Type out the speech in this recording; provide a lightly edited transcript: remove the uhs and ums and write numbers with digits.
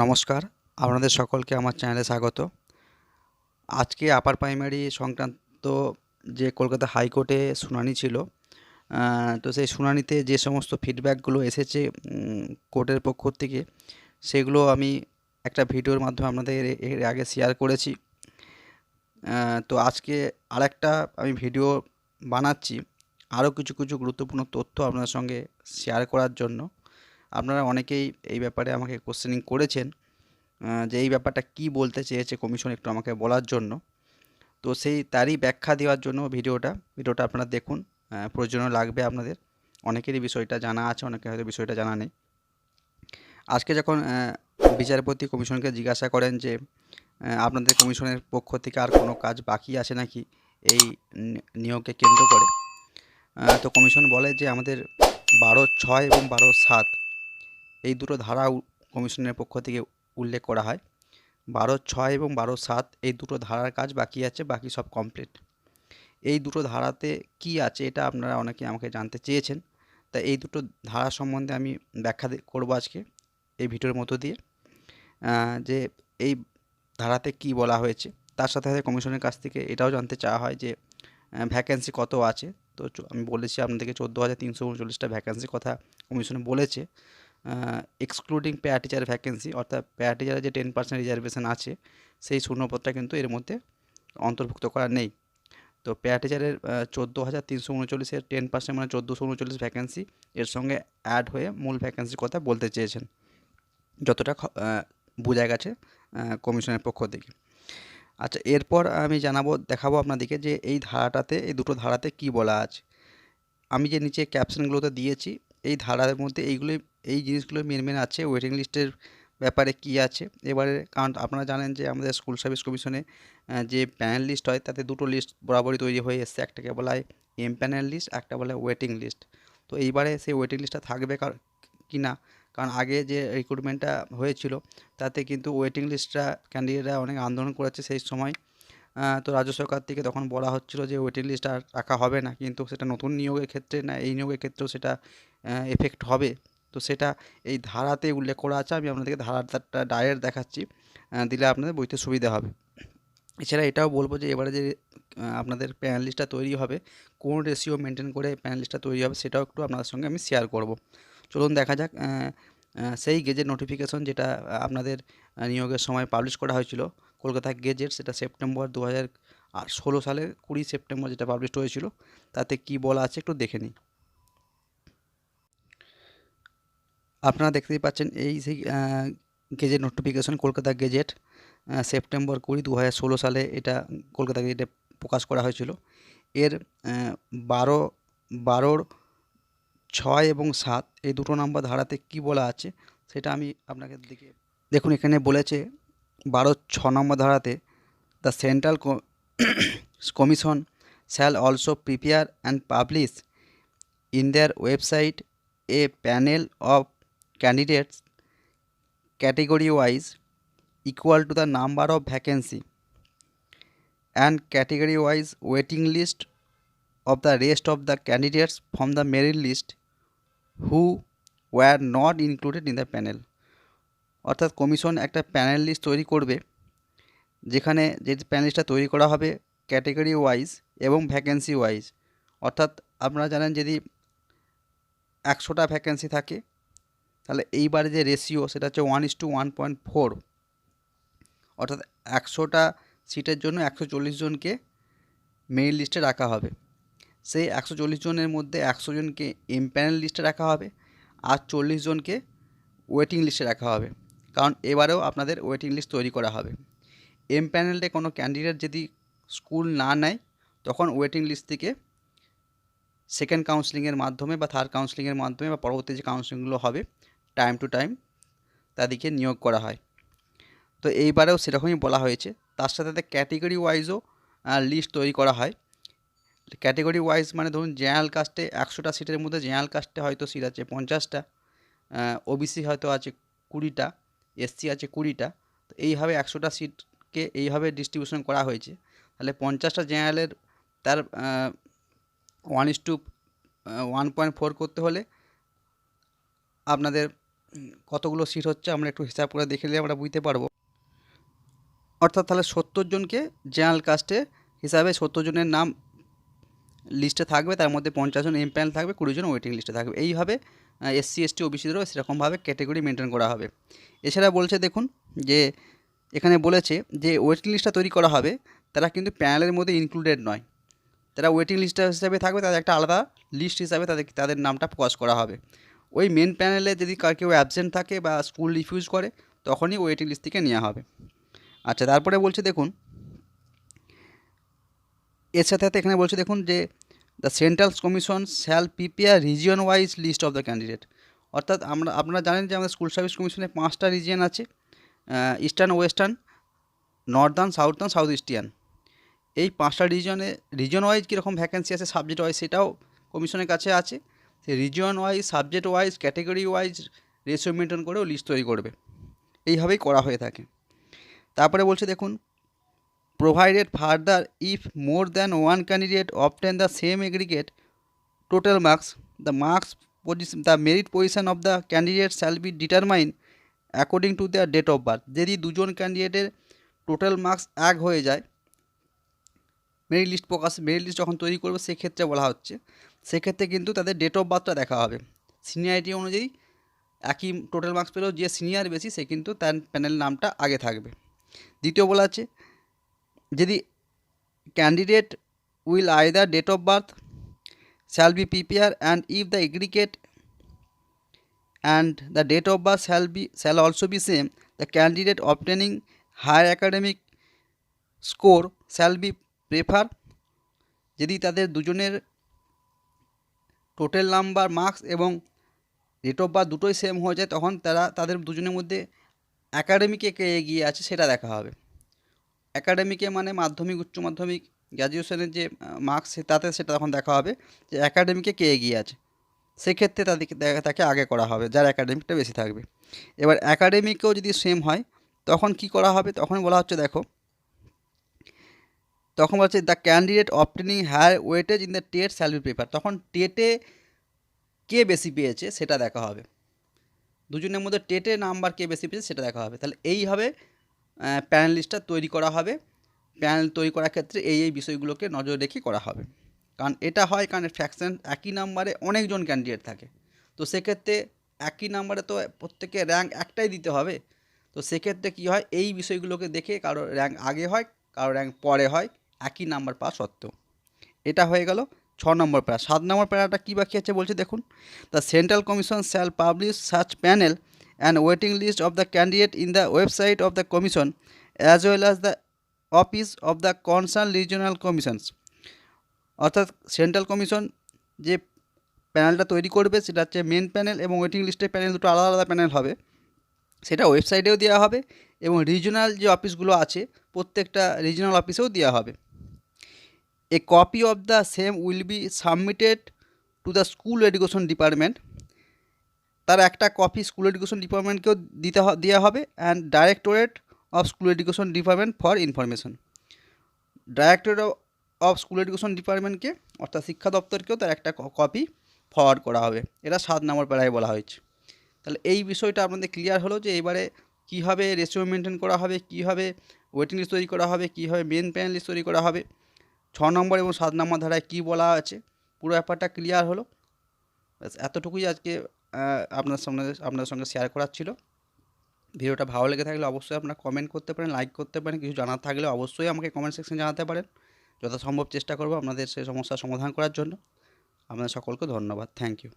নমস্কার, আপনাদের সকলকে আমার চ্যানেলে স্বাগত। আজকে আপার প্রাইমারি সংক্রান্ত যে কলকাতা হাইকোর্টে শুনানি ছিল, তো সেই শুনানিতে যে সমস্ত ফিডব্যাকগুলো এসেছে কোর্টের পক্ষ থেকে, সেগুলো আমি একটা ভিডিওর মাধ্যমে আপনাদের এর আগে শেয়ার করেছি। তো আজকে আরেকটা আমি ভিডিও বানাচ্ছি আরও কিছু কিছু গুরুত্বপূর্ণ তথ্য আপনাদের সঙ্গে শেয়ার করার জন্য। আপনারা অনেকেই এই ব্যাপারে আমাকে কোশ্চেনিং করেছেন যে এই ব্যাপারটা কী বলতে চেয়েছে কমিশন, একটু আমাকে বলার জন্য। তো সেই তারই ব্যাখ্যা দেওয়ার জন্য ভিডিওটা আপনারা দেখুন, প্রয়োজনীয় লাগবে আপনাদের। অনেকেরই বিষয়টা জানা আছে, অনেকের হয়তো বিষয়টা জানা নেই। আজকে যখন বিচারপতি কমিশনকে জিজ্ঞাসা করেন যে আপনাদের কমিশনের পক্ষ থেকে আর কোনো কাজ বাকি আছে নাকি এই নিয়োগকে কেন্দ্র করে, তো কমিশন বলে যে আমাদের 12(6) এবং 12(7) এই দুটো ধারা কমিশনের পক্ষ থেকে উল্লেখ করা হয়। 12(6) এবং 12(7) এই দুটো ধারার কাজ বাকি আছে, বাকি সব কমপ্লিট। এই দুটো ধারাতে কি আছে এটা আপনারা অনেকে আমাকে জানতে চেয়েছেন। তা এই দুটো ধারা সম্বন্ধে আমি ব্যাখ্যা করব আজকে এই ভিডিওর মধ্য দিয়ে, যে এই ধারাতে কি বলা হয়েছে। তার সাথে সাথে কমিশনের কাছ থেকে এটাও জানতে চাওয়া হয় যে ভ্যাকেন্সি কত আছে। তো আমি বলেছি আপনাদেরকে 14,339টা ভ্যাকেন্সির কথা কমিশন বলেছে, এক্সক্লুডিং পেয়ার টিচার ভ্যাকেন্সি, অর্থাৎ পেয়ার টিচারের যে 10% রিজার্ভেশন আছে সেই শূন্যপদটা কিন্তু এর মধ্যে অন্তর্ভুক্ত করা নেই। তো পেয়ার টিচারের 14,339-এর 10% মানে 1439 ভ্যাকেন্সি এর সঙ্গে অ্যাড হয়ে মূল ভ্যাকেন্সির কথা বলতে চেয়েছেন, যতটা বোঝা গেছে কমিশনের পক্ষ থেকে। আচ্ছা, এরপর আমি দেখাবো আপনাদেরকে যে এই ধারাটাতে, এই দুটো ধারাতে কি বলা আছে। আমি যে নিচে ক্যাপশনগুলোতে দিয়েছি এই ধারার মধ্যে এই জিনিসগুলো মেন আছে। ওয়েটিং লিস্টের ব্যাপারে কি আছে এবারে, কারণ আপনারা জানেন যে আমাদের স্কুল সার্ভিস কমিশনে যে প্যানেল লিস্ট হয় তাতে দুটো লিস্ট বরাবরই তৈরি হয়ে এসছে, একটাকে বলা হয় এম প্যানেল লিস্ট, একটা বলা হয় ওয়েটিং লিস্ট। তো এইবারে সেই ওয়েটিং লিস্টটা থাকবে কি না, কারণ আগে যে রিক্রুটমেন্টটা হয়েছিল তাতে কিন্তু ওয়েটিং লিস্টটা ক্যান্ডিডেটরা অনেক আন্দোলন করেছে সেই সময়। তো রাজ্য সরকার থেকে তখন বলা হচ্ছিল যে ওয়েটিং লিস্ট আর রাখা হবে না, কিন্তু সেটা নতুন নিয়োগের ক্ষেত্রে না এই নিয়োগের ক্ষেত্রেও সেটা এফেক্ট হবে। তো সেটা এই ধারাতে উল্লেখ করা আছে। আমি আপনাদেরকে ধারাটা ডাইরেক্ট দেখাচ্ছি, দিলে আপনাদের বুঝতে সুবিধা হবে। এছাড়া এটাও বলবো যে এবারে যে আপনাদের প্যানেল লিস্টটা তৈরি হবে, কোন রেশিও মেনটেন করে প্যানেল লিস্টটা তৈরি হবে সেটাও একটু আপনাদের সঙ্গে আমি শেয়ার করব। চলুন দেখা যাক। সেই গেজেট নোটিফিকেশন যেটা আপনাদের নিয়োগের সময় পাবলিশ করা হয়েছিল, কলকাতা গেজেট, সেটা সেপ্টেম্বর 2016 সালের 20 সেপ্টেম্বর যেটা পাবলিশ হয়েছিল, তাতে কি বলা আছে একটু দেখে নিই। আপনারা দেখতেই পাচ্ছেন এই সেই gazette notification, Kolkata gazette, September 20, 2016 সালে এটা কলকাতা গেজেটে প্রকাশ করা হয়েছিল। এর 12, 6 এবং 7 এই দুটো নম্বর ধারাতে কি বলা আছে সেটা আমি আপনাকে দেখুন। এখানে বলেছে 12(6) নম্বর ধারাতে, the central commission shall also prepare and publish in their website a panel of candidates category wise equal to the number of vacancy and category wise waiting list of the rest of the candidates from the merit list who were not included in the panel। অর্থাৎ commission একটা panel list তৈরি করবে, যেখানে যে panel লিস্টটা তৈরি করা হবে ক্যাটেগরি ওয়াইজ এবং ভ্যাকেন্সি ওয়াইজ। অর্থাৎ আপনারা জানেন যদি 100টা ভ্যাকেন্সি থাকে তাহলে এইবারে যে রেশিও সেটা হচ্ছে 1:1.4, অর্থাৎ 100টা সিটের জন্য 140 জনকে মেরিট লিস্টে রাখা হবে। সেই 140 জনের মধ্যে 100 জনকে এম প্যানেল লিস্টে রাখা হবে আর 40 জনকে ওয়েটিং লিস্টে রাখা হবে, কারণ এবারেও আপনাদের ওয়েটিং লিস্ট তৈরি করা হবে। এম প্যানেলে কোনো ক্যান্ডিডেট যদি স্কুল না নেয় তখন ওয়েটিং লিস্ট থেকে সেকেন্ড কাউন্সেলিংয়ের মাধ্যমে বা থার্ড কাউন্সেলিংয়ের মাধ্যমে বা পরবর্তী যে কাউন্সেলিংগুলো হবে টাইম টু টাইম তাদেরকে নিয়োগ করা হয়। তো এইবারেও সেরকমই বলা হয়েছে। তার সাথে সাথে ক্যাটেগরি ওয়াইজও লিস্ট তৈরি করা হয়। ক্যাটেগরি ওয়াইজ মানে ধরুন জেনারেল কাস্টে 100টা সিটের মধ্যে জেনারেল কাস্টে হয়তো সিট আছে 50টা, ওবিসি হয়তো আছে 20টা, এসসি আছে 20টা। তো এইভাবে 100টা সিটকে এইভাবে ডিস্ট্রিবিউশন করা হয়েছে। তাহলে 50টা জেনারেলের তার 1:1.4 করতে হলে আপনাদের কতগুলো সিট হচ্ছে আমরা একটু হিসাব করে দেখে নিলে আমরা বুঝতে পারবো। অর্থাৎ তাহলে 70 জনকে জেনারেল কাস্টে হিসাবে 70 জনের নাম লিস্টে থাকবে, তার মধ্যে 50 জন এমপ্যানেল থাকবে, 20 জন ওয়েটিং লিস্টে থাকবে। এইভাবে এসসি এসটি ওবিসিদেরও সেরকমভাবে ক্যাটেগরি মেনটেন করা হবে। এছাড়া বলছে দেখুন যে এখানে বলেছে যে ওয়েটিং লিস্টটা তৈরি করা হবে, তারা কিন্তু প্যানেলের মধ্যে ইনক্লুডেড নয়, তারা ওয়েটিং লিস্ট হিসাবে থাকবে, তাদের একটা আলাদা লিস্ট হিসাবে তাদের নামটা প্রকাশ করা হবে। ওই মেন প্যানেলে যদি কেউ অ্যাবসেন্ট থাকে বা স্কুল রিফিউজ করে তখনই ওয়েটিং লিস্ট থেকে নেওয়া হবে। আচ্ছা, তারপরে বলছে দেখুন এর সাথে সাথে এখানে বলছে দেখুন যে the central commission shall prepare region wise list of the candidate. অর্থাৎ আপনারা জানেন যে আমাদের স্কুল সার্ভিস কমিশনে 5টা রিজিয়ন আছে, eastern, western, northern, southern, south eastern. এই 5টা রিজন ওয়াইজ কীরকম ভ্যাকেন্সি আছে সাবজেক্ট ওয়াইজ সেটাও কমিশনের কাছে আছে। সেই region wise, subject wise, category wise ratio maintain করেও লিস্ট তৈরি করবে। এইভাবেই করা হয়ে থাকে। তারপরে বলছে দেখুন provided further if more than one candidate obtain the same aggregate total marks, the merit position of the candidate shall be determined according to their date of birth। যদি দুজন ক্যান্ডিডেটের টোটাল মার্কস এক হয়ে যায়, মেরিট লিস্ট যখন তৈরি করবে সেক্ষেত্রে বলা হচ্ছে, সেক্ষেত্রে কিন্তু তাদের ডেট অফ বার্থটা দেখা হবে। সিনিয়রিটি অনুযায়ী একই টোটাল মার্কস পেলেও যে সিনিয়র বেশি সে কিন্তু তার প্যানেল নামটা আগে থাকবে। দ্বিতীয় বলা আছে যদি candidate will either date of birth shall be prepared and if the aggregate and the date of birth shall also be same, the candidate obtaining higher academic score shall be preferred। যদি তাদের দুজনের total number marks এবং date of birth দুটোই same হয়ে যায় তখন তাদের দুজনের মধ্যে অ্যাকাডেমিকে কে এগিয়ে আছে সেটা দেখা হবে। অ্যাকাডেমিকে মানে মাধ্যমিক, উচ্চ মাধ্যমিক, গ্র্যাজুয়েশনের যে মার্কস তাতে সেটা তখন দেখা হবে যে অ্যাকাডেমিকে কে এগিয়ে আছে, সেক্ষেত্রে তাকে আগে করা হবে যার অ্যাকাডেমিকটা বেশি থাকবে। এবার অ্যাকাডেমিকেও যদি সেম হয় তখন কি করা হবে, তখন বলা হচ্ছে the candidate obtaining higher weightage in the TET shall be preferred. তখন টেটে কে বেশি পেয়েছে সেটা দেখা হবে, দুজনের মধ্যে টেটে নাম্বার কে বেশি পেয়েছে সেটা দেখা হবে। তাহলে এইভাবে প্যানেল লিস্টটা তৈরি করা হবে। প্যানেল তৈরি করার ক্ষেত্রে এই বিষয়গুলোকে নজর রেখে করা হবে, কারণ এটা হয় কারণ ফ্র্যাকশন একই নাম্বারে অনেকজন ক্যান্ডিডেট থাকে, তো সেক্ষেত্রে একই নাম্বারে তো প্রত্যেকে র্যাঙ্ক একটাই দিতে হবে। তো সেক্ষেত্রে কী হয়, এই বিষয়গুলোকে দেখে কারো র্যাঙ্ক আগে হয়, কারো র্যাঙ্ক পরে হয়, একই নাম্বার পাওয়া সত্ত্বেও। এটা হয়ে গেল 6 নম্বর প্যারা। 7 নম্বর প্যারাটা কী বাকি আছে বলছে দেখুন the central commission shall publish such panel and waiting list of the candidate in the website of the commission as well as the office of the concern regional commissions. অর্থাৎ সেন্ট্রাল কমিশন যে প্যানেলটা তৈরি করবে সেটা হচ্ছে main panel এবং waiting লিস্টের panel দুটো আলাদা আলাদা প্যানেল হবে, সেটা ওয়েবসাইটেও দেওয়া হবে এবং রিজিওনাল যে অফিসগুলো আছে প্রত্যেকটা রিজিওনাল অফিসেও দেওয়া হবে। A copy of the same will be submitted to the school education department. তার একটা কপি স্কুল এডুকেশন ডিপার্টমেন্টকেও দেওয়া হবে and directorate of school education department for information. Directorate of school education ডিপার্টমেন্টকে অর্থাৎ শিক্ষা দপ্তরকেও তার একটা কপি ফরওয়ার্ড করা হবে। এটা 7 নম্বর প্যারায় বলা হয়েছে। তাহলে এই বিষয়টা আপনাদের ক্লিয়ার হলো যে এবারে কীভাবে রেশিও মেনটেন করা হবে, কীভাবে ওয়েটিং লিস্ট তৈরি করা হবে, কীভাবে মেন প্যানেল লিস্ট তৈরি করা হবে, 6 নম্বর এবং 7 নম্বর ধারায় কী বলা আছে, পুরো ব্যাপারটা ক্লিয়ার হলো। ব্যাস এতটুকুই আজকে আপনাদের সঙ্গে শেয়ার করার ছিল। ভিডিওটা ভালো লেগে থাকলে অবশ্যই আপনারা কমেন্ট করতে পারেন, লাইক করতে পারেন, কিছু জানার থাকলে অবশ্যই আমাকে কমেন্ট সেকশনে জানাতে পারেন। যথাসম্ভব চেষ্টা করব আপনাদের সেই সমস্যার সমাধান করার জন্য। আপনাদের সকলকে ধন্যবাদ। Thank you.